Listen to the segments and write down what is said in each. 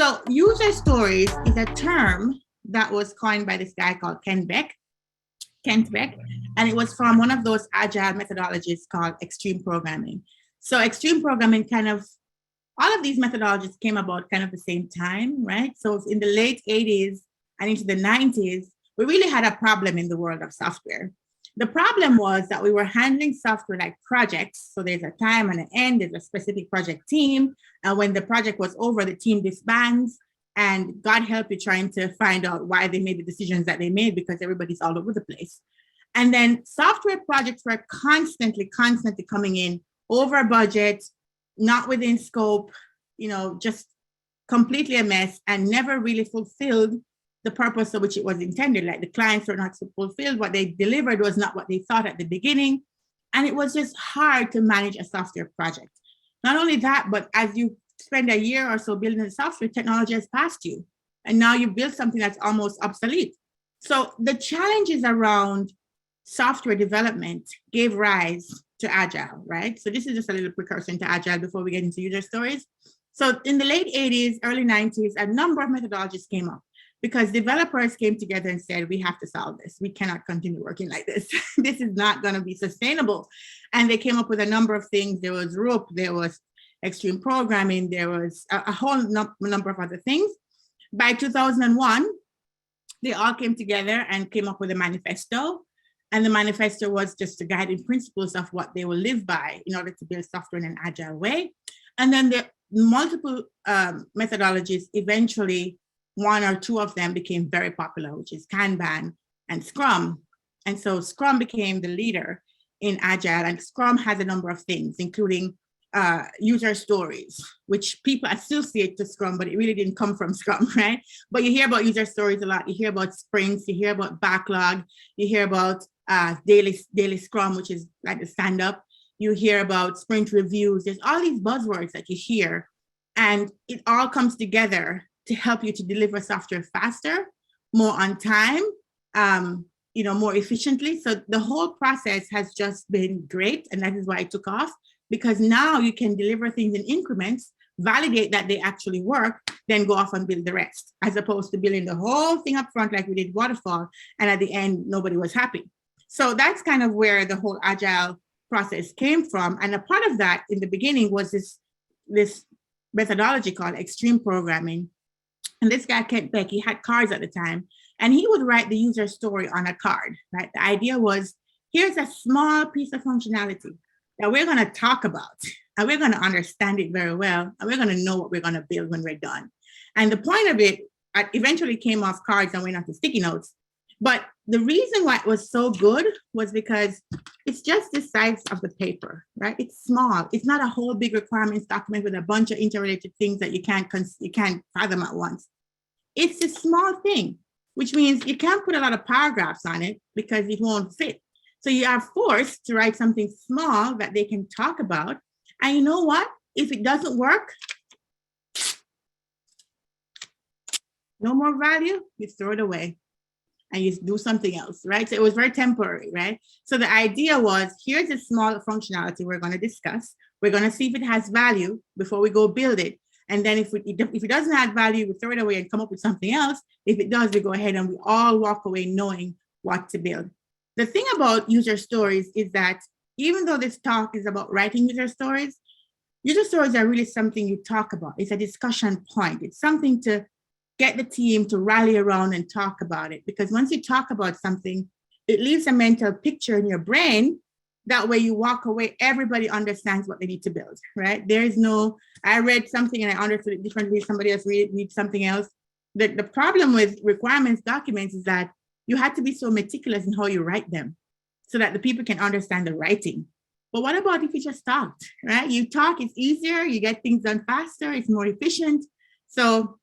So user stories is a term that was coined by this guy called Kent Beck, and it was from one of those agile methodologies called extreme programming. So extreme programming all of these methodologies came about kind of the same time, right? So in the late 80s and into the 90s, we really had a problem in the world of software. The problem was that we were handling software like projects. So there's a time and an end, there's a specific project team. And when the project was over, the team disbands. And God help you trying to find out why they made the decisions that they made, because everybody's all over the place. And then software projects were constantly coming in over budget, not within scope, just completely a mess, and never really fulfilled the purpose of which it was intended. Like the clients were not fulfilled. What they delivered was not what they thought at the beginning. And it was just hard to manage a software project. Not only that, but as you spend a year or so building the software, technology has passed you. And now you build something that's almost obsolete. So the challenges around software development gave rise to agile, right? So this is just a little precursor to agile before we get into user stories. So in the late 80s, early 90s, a number of methodologies came up because developers came together and said, we have to solve this. We cannot continue working like this. This is not going to be sustainable. And they came up with a number of things. There was rope, there was extreme programming, there was a whole number of other things. By 2001, they all came together and came up with a manifesto. And the manifesto was just the guiding principles of what they will live by in order to build software in an agile way. And then the multiple methodologies, eventually one or two of them became very popular, which is Kanban and Scrum. And so Scrum became the leader in agile, and Scrum has a number of things, including user stories, which people associate to Scrum, but it really didn't come from Scrum, right? But you hear about user stories a lot. You hear about sprints, you hear about backlog, you hear about daily Scrum, which is like the stand-up. You hear about sprint reviews. There's all these buzzwords that you hear, and it all comes together to help you to deliver software faster, more on time, more efficiently. So the whole process has just been great, and that is why it took off, because now you can deliver things in increments, validate that they actually work, then go off and build the rest, as opposed to building the whole thing up front like we did waterfall, and at the end, nobody was happy. So that's kind of where the whole agile process came from. And a part of that in the beginning was this methodology called extreme programming. And this guy, Kent Beck, he had cards at the time, and he would write the user story on a card, right? The idea was, here's a small piece of functionality that we're going to talk about, and we're going to understand it very well, and we're going to know what we're going to build when we're done. And the point of it eventually came off cards and went onto sticky notes. But the reason why it was so good was because it's just the size of the paper, right? It's small. It's not a whole big requirements document with a bunch of interrelated things that you can't fathom at once. It's a small thing, which means you can't put a lot of paragraphs on it because it won't fit. So you are forced to write something small that they can talk about. And you know what? If it doesn't work, no more value, you throw it away and you do something else, right? So it was very temporary, right? So the idea was, here's a small functionality we're going to discuss. We're going to see if it has value before we go build it. And then if it doesn't have value, we throw it away and come up with something else. If it does, we go ahead and we all walk away knowing what to build. The thing about user stories is that even though this talk is about writing user stories are really something you talk about. It's a discussion point. It's something to get the team to rally around and talk about it. Because once you talk about something, it leaves a mental picture in your brain. That way you walk away, everybody understands what they need to build, right? There is no, I read something and I understood it differently, somebody else read something else. The problem with requirements documents is that you have to be so meticulous in how you write them so that the people can understand the writing. But what about if you just talked, right? You talk, it's easier, you get things done faster, it's more efficient. So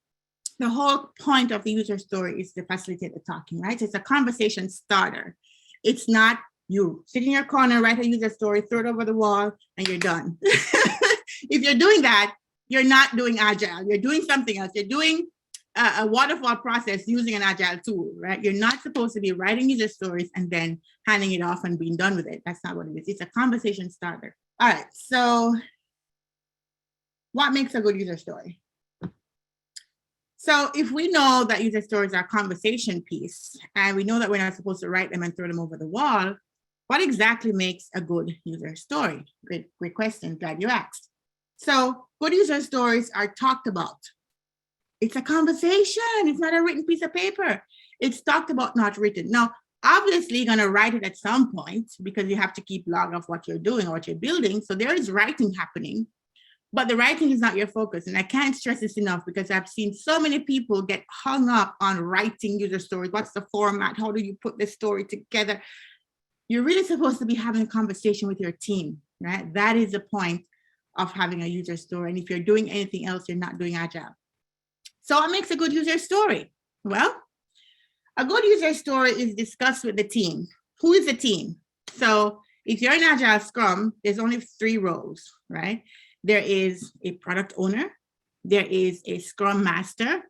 the whole point of the user story is to facilitate the talking, right? It's a conversation starter. It's not you sit in your corner, write a user story, throw it over the wall, and you're done. If you're doing that, you're not doing agile. You're doing something else. You're doing a waterfall process using an agile tool, right? You're not supposed to be writing user stories and then handing it off and being done with it. That's not what it is. It's a conversation starter. All right, so what makes a good user story? So if we know that user stories are a conversation piece, and we know that we're not supposed to write them and throw them over the wall, what exactly makes a good user story? Great question, glad you asked. So good user stories are talked about. It's a conversation, it's not a written piece of paper. It's talked about, not written. Now, obviously, you're gonna write it at some point because you have to keep log of what you're doing or what you're building. So there is writing happening, but the writing is not your focus. And I can't stress this enough because I've seen so many people get hung up on writing user stories. What's the format? How do you put this story together? You're really supposed to be having a conversation with your team, right? That is the point of having a user story. And if you're doing anything else, you're not doing agile. So what makes a good user story? Well, a good user story is discussed with the team. Who is the team? So if you're in Agile Scrum, there's only 3 roles, right? There is a product owner, there is a Scrum Master,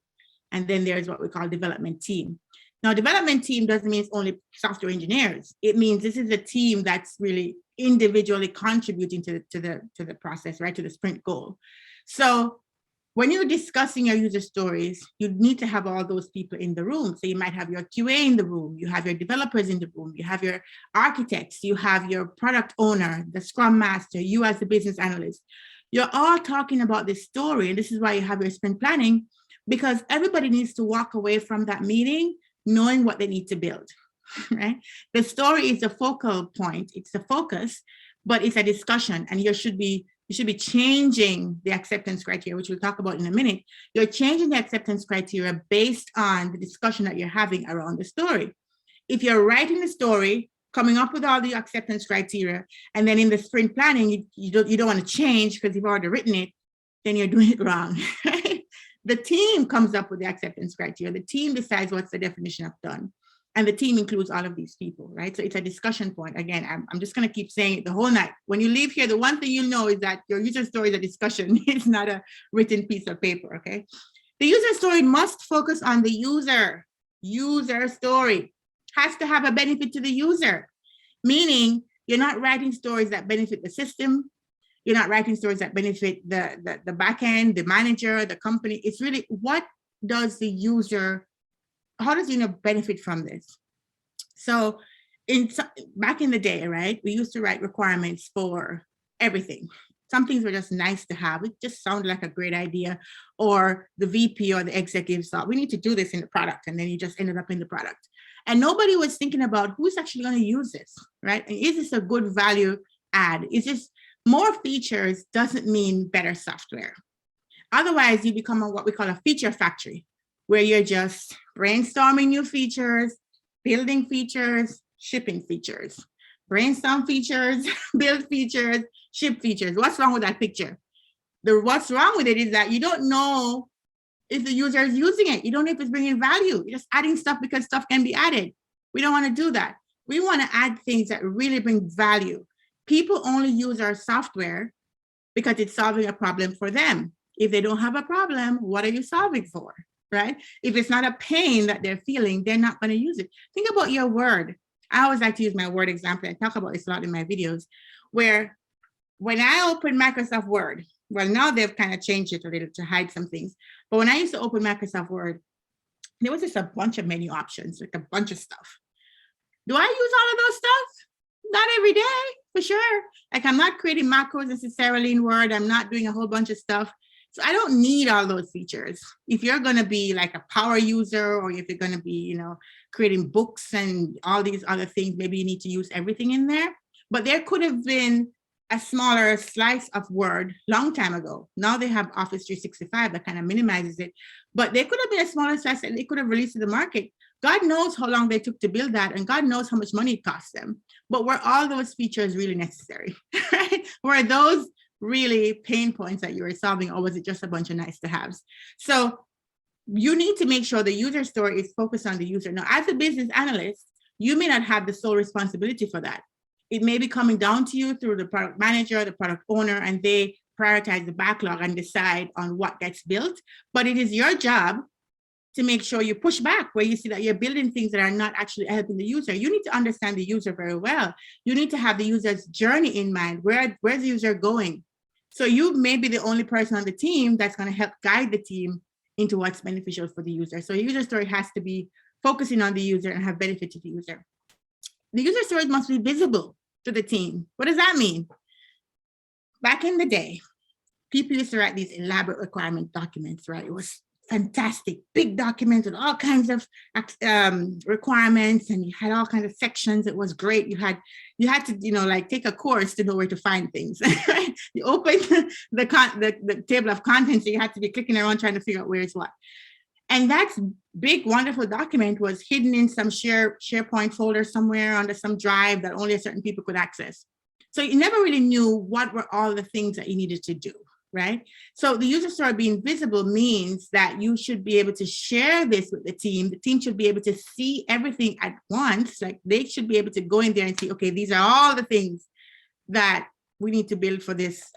and then there's what we call development team. Now, development team doesn't mean it's only software engineers. It means this is a team that's really individually contributing to the process, right? To the sprint goal. So when you're discussing your user stories, you need to have all those people in the room. So you might have your QA in the room, you have your developers in the room, you have your architects, you have your product owner, the Scrum Master, you as the business analyst. You're all talking about this story. And this is why you have your sprint planning, because everybody needs to walk away from that meeting knowing what they need to build, right? The story is the focal point, it's the focus, but it's a discussion, and you should be changing the acceptance criteria, which we'll talk about in a minute. You're changing the acceptance criteria based on the discussion that you're having around the story. If you're writing the story, coming up with all the acceptance criteria, and then in the sprint planning, you don't want to change because you've already written it, then you're doing it wrong. Right? The team comes up with the acceptance criteria. The team decides what's the definition of done. And the team includes all of these people, right? So it's a discussion point. Again, I'm just gonna keep saying it the whole night. When you leave here, the one thing you'll know is that your user story is a discussion. It's not a written piece of paper, okay? The user story must focus on the user. User story has to have a benefit to the user, meaning you're not writing stories that benefit the system. You're not writing stories that benefit the back end, the manager, the company. It's really, what does the user, how does you benefit from this? So back in the day, right, we used to write requirements for everything. Some things were just nice to have. It just sounded like a great idea. Or the VP or the executives thought, we need to do this in the product. And then you just ended up in the product. And nobody was thinking about who's actually going to use this, right? And is this a good value add? Is this more features doesn't mean better software. Otherwise, you become what we call a feature factory, where you're just brainstorming new features, building features, shipping features. Brainstorm features, build features, ship features. What's wrong with that picture? What's wrong with it is that you don't know if the user is using it. You don't know if it's bringing value. You're just adding stuff because stuff can be added. We don't want to do that. We want to add things that really bring value. People only use our software because it's solving a problem for them. If they don't have a problem, what are you solving for, right? If it's not a pain that they're feeling, they're not going to use it. Think about your Word. I always like to use my Word example. I talk about this a lot in my videos, where when I open Microsoft Word, well, now they've kind of changed it a little to hide some things. But when I used to open Microsoft Word, there was just a bunch of menu options, like a bunch of stuff. Do I use all of those stuff? Not every day, for sure. Like, I'm not creating macros necessarily in Word. I'm not doing a whole bunch of stuff. So I don't need all those features. If you're going to be like a power user, or if you're going to be, creating books and all these other things, maybe you need to use everything in there. But there could have been a smaller slice of Word long time ago. Now they have Office 365 that kind of minimizes it. But there could have been a smaller slice that they could have released to the market. God knows how long they took to build that, and God knows how much money it cost them. But were all those features really necessary? Right? Were those really pain points that you were solving, or was it just a bunch of nice to haves? So you need to make sure the user story is focused on the user. Now, as a business analyst, you may not have the sole responsibility for that. It may be coming down to you through the product manager, the product owner, and they prioritize the backlog and decide on what gets built. But it is your job to make sure you push back where you see that you're building things that are not actually helping the user. You need to understand the user very well. You need to have the user's journey in mind. Where's the user going? So you may be the only person on the team that's going to help guide the team into what's beneficial for the user. So a user story has to be focusing on the user and have benefit to the user. The user stories must be visible to the team. What does that mean? Back in the day, people used to write these elaborate requirement documents, right? It was fantastic, big documents with all kinds of requirements, and you had all kinds of sections. It was great. You had to, like take a course to know where to find things. Right? You open the table of contents, so you had to be clicking around trying to figure out where it's what. And that big, wonderful document was hidden in some SharePoint folder somewhere under some drive that only certain people could access. So you never really knew what were all the things that you needed to do, right? So the user story being visible means that you should be able to share this with the team. The team should be able to see everything at once. Like they should be able to go in there and see, okay, these are all the things that we need to build for this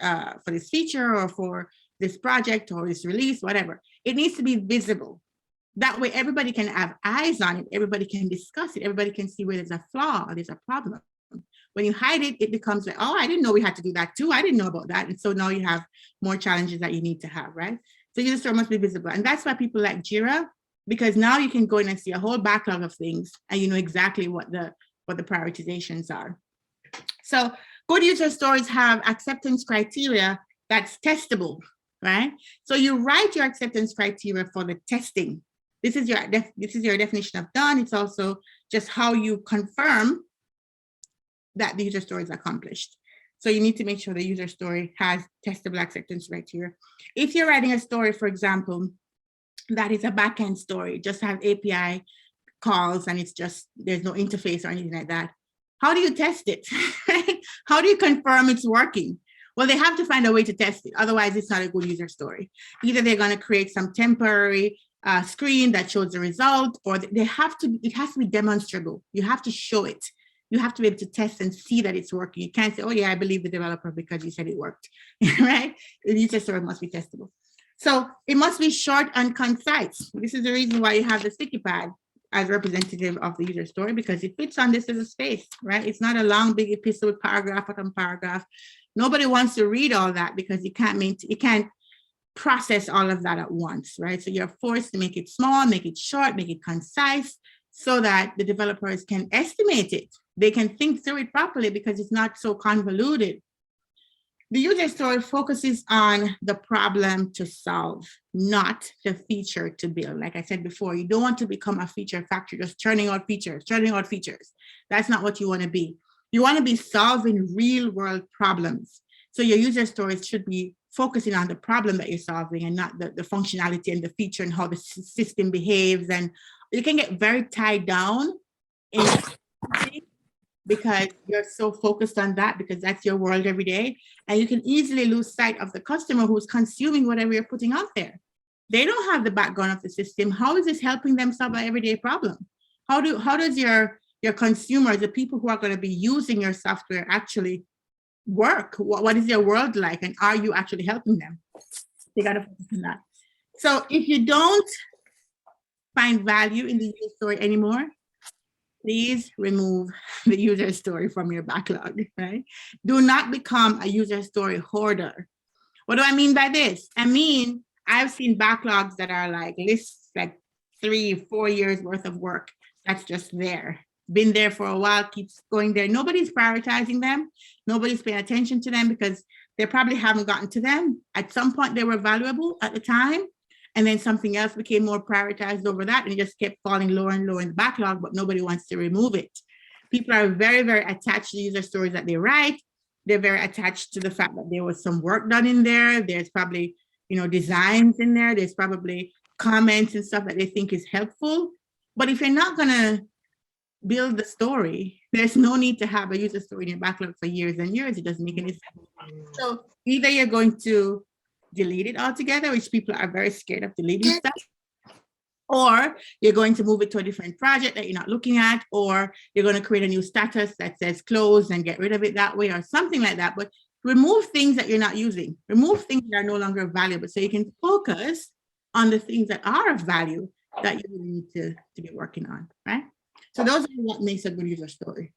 feature or for this project or this release, whatever. It needs to be visible. That way everybody can have eyes on it. Everybody can discuss it. Everybody can see where there's a flaw or there's a problem. When you hide it, it becomes like, oh, I didn't know we had to do that too. I didn't know about that. And so now you have more challenges that you need to have, right? So user story must be visible. And that's why people like Jira, because now you can go in and see a whole backlog of things and you know exactly what the prioritizations are. So good user stories have acceptance criteria that's testable, right? So you write your acceptance criteria for the testing. This is your definition of done. It's also just how you confirm that the user story is accomplished. So you need to make sure the user story has testable acceptance criteria. If you're writing a story, for example, that is a backend story, just have API calls and it's just, there's no interface or anything like that. How do you test it? How do you confirm it's working? Well, they have to find a way to test it. Otherwise, it's not a good user story. Either they're going to create some temporary screen that shows the result, or it has to be demonstrable. You have to show it. You have to be able to test and see that it's working. You can't say, oh yeah, I believe the developer because you said it worked, right? The user story must be testable. So it must be short and concise. This is the reason why you have the sticky pad as representative of the user story, because it fits on this as a space, right? It's not a long, big epistle with paragraph upon paragraph. Nobody wants to read all that because you can't process all of that at once, right? So you're forced to make it small, make it short, make it concise, so that the developers can estimate it. They can think through it properly because it's not so convoluted. The user story focuses on the problem to solve, not the feature to build. Like I said before, you don't want to become a feature factory, just churning out features. That's not what you want to be. You want to be solving real world problems. So your user stories should be focusing on the problem that you're solving and not the functionality and the feature and how the system behaves. And you can get very tied down in because you're so focused on that, because that's your world every day. And you can easily lose sight of the customer who's consuming whatever you're putting out there. They don't have the background of the system. How is this helping them solve an everyday problem? How does your consumers, the people who are going to be using your software, actually work? What is your world like? And are you actually helping them? You got to focus on that. So if you don't find value in the user story anymore, please remove the user story from your backlog, right? Do not become a user story hoarder. What do I mean by this? I mean, I've seen backlogs that are like lists, like 3-4 years worth of work that's just there. Been there for a while, keeps going there. Nobody's prioritizing them. Nobody's paying attention to them because they probably haven't gotten to them. At some point, they were valuable at the time. And then something else became more prioritized over that, and it just kept falling lower and lower in the backlog, but nobody wants to remove it. People are very, very attached to user stories that they write. They're very attached to the fact that there was some work done in there. There's probably, designs in there. There's probably comments and stuff that they think is helpful. But if you're not gonna build the story, there's no need to have a user story in your backlog for years and years. It doesn't make any sense. So either you're going to delete it altogether, which people are very scared of deleting stuff, or you're going to move it to a different project that you're not looking at, or you're going to create a new status that says closed and get rid of it that way, or something like that. But remove things that you're not using, remove things that are no longer valuable, so you can focus on the things that are of value that you need to be working on, right? So those are what makes a good user story.